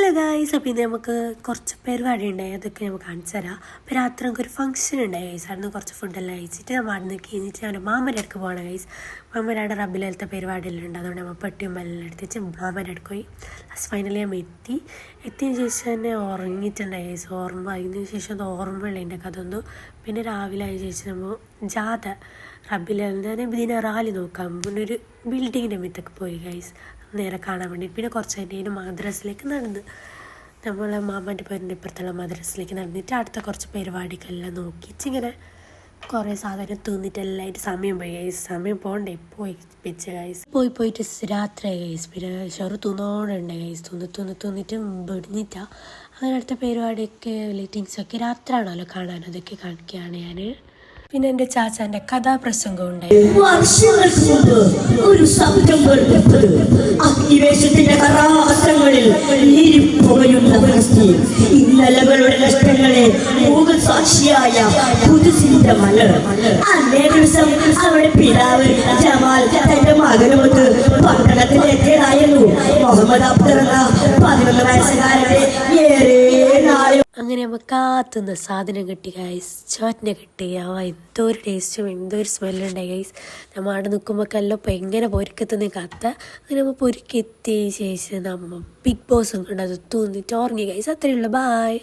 Hello guys, അപ്പോൾ ഇത് നമുക്ക് കുറച്ച് പരിപാടി ഉണ്ടായി, അതൊക്കെ നമുക്ക് കാണിച്ചു തരാം. അപ്പോൾ രാത്രി നമുക്കൊരു ഫംഗ്ഷൻ ഉണ്ടായി ഗൈസ്. അവിടുന്ന് കുറച്ച് ഫുഡെല്ലാം കഴിച്ചിട്ട് നമ്മൾ അവിടെ നിന്ന് കഴിഞ്ഞിട്ട് അവൻ്റെ മാമൻ്റെ അടുക്ക് പോകണം ഗൈസ്. മാമൻ്റെ റബ്ബിലത്തെ പരിപാടിയെല്ലാം ഉണ്ട്, അതുകൊണ്ട് നമ്മൾ പെട്ടിയും എല്ലാം എടുത്ത് വെച്ച് മാമൻ്റെ അടുക്ക് പോയി. ഫൈനലി നമ്മൾ എത്തിയതിന് ശേഷം തന്നെ ഉറങ്ങിയിട്ടുണ്ടായി ഗൈസ്. അതിന് ശേഷം അത് ഓർമ്മയുള്ള എൻ്റെ കഥ ഒന്നും. പിന്നെ രാവിലെ ആയ ശേഷം നമ്മൾ ജാഥ റബ്ബിലെ ഇതിനെ റാലി നോക്കാം, പിന്നെ ഒരു ബിൽഡിങ്ങിൻ്റെ മിത്തൊക്കെ പോയി ഗൈസ് നേരെ കാണാൻ വേണ്ടി. പിന്നെ കുറച്ച് കഴിഞ്ഞ് മദ്രസിലേക്ക് നടന്ന് നമ്മളെ മാമൻ്റെ പേരിൻ്റെ ഇപ്പുറത്തുള്ള മദ്രസിലേക്ക് നടന്നിട്ട് അടുത്ത കുറച്ച് പരിപാടിക്കെല്ലാം നോക്കിയിട്ട് ഇങ്ങനെ കുറേ സാധനം തിന്നിട്ടെല്ലാം ആയിട്ട് സമയം പോയി ഗൈസ്. സമയം പോകണ്ടേ, പോയി വെച്ച് ഗൈസ്. പോയിട്ട് രാത്രി ഗൈസ്. പിന്നെ ചെറു തിന്നോണ്ടുണ്ട് ഗൈസ്. തിന്നിട്ട് വെടിഞ്ഞിട്ടാ. അങ്ങനെ അടുത്ത പരിപാടിയൊക്കെ ലൈറ്റിങ്സൊക്കെ രാത്രിയാണല്ലോ കാണാൻ, അതൊക്കെ കാണിക്കുകയാണ് ഞാൻ. പിന്നെ എൻ്റെ ചാച്ചാൻ്റെ കഥാപ്രസംഗം ഉണ്ടായിരുന്നു. വർഷങ്ങൾക്ക് മുമ്പ് ഒരു സെപ്റ്റംബർ 30 അഗ്നിവേശത്തിന്റെ കഥാപാത്രങ്ങളിൽ പുകയുന്ന ഫലസ്തീൻ ഇന്നലകളുടെ നഷ്ടങ്ങളെ മൂകസാക്ഷിയായ പുതുസിന്റെ മലർ. അന്നേ ദിവസം അവരുടെ പിതാവ് ജമാൽ തന്റെ മകനുമൊത്ത് പട്ടണത്തിലെത്തിയതായിരുന്നു. മുഹമ്മദ് അബ്ദർ എന്ന 11 വയസ്സുകാരന്റെ ഏറെ നാളും. അങ്ങനെ നമ്മൾ കാത്തുന്ന സാധനം കിട്ടി ഗൈസ്. ചോറ്റിനെ കിട്ടി. എന്തോ ഒരു ടേസ്റ്റും എന്തോ ഒരു സ്മെല്ലുണ്ടായി ഗൈസ്. നമ്മൾ അവിടെ നിൽക്കുമ്പോൾ എല്ലാം ഇപ്പോൾ എങ്ങനെ പൊരിക്കത്തുന്ന കത്ത. അങ്ങനെ നമ്മൾ പൊരിക്കെത്തിയ ശേഷം നമ്മൾ ബിഗ് ബോസും കൊണ്ട് അത് തൂന്നിട്ട് ഉറങ്ങി ഗൈസ്. അത്രയേ ഉള്ളൂ. ബായ്.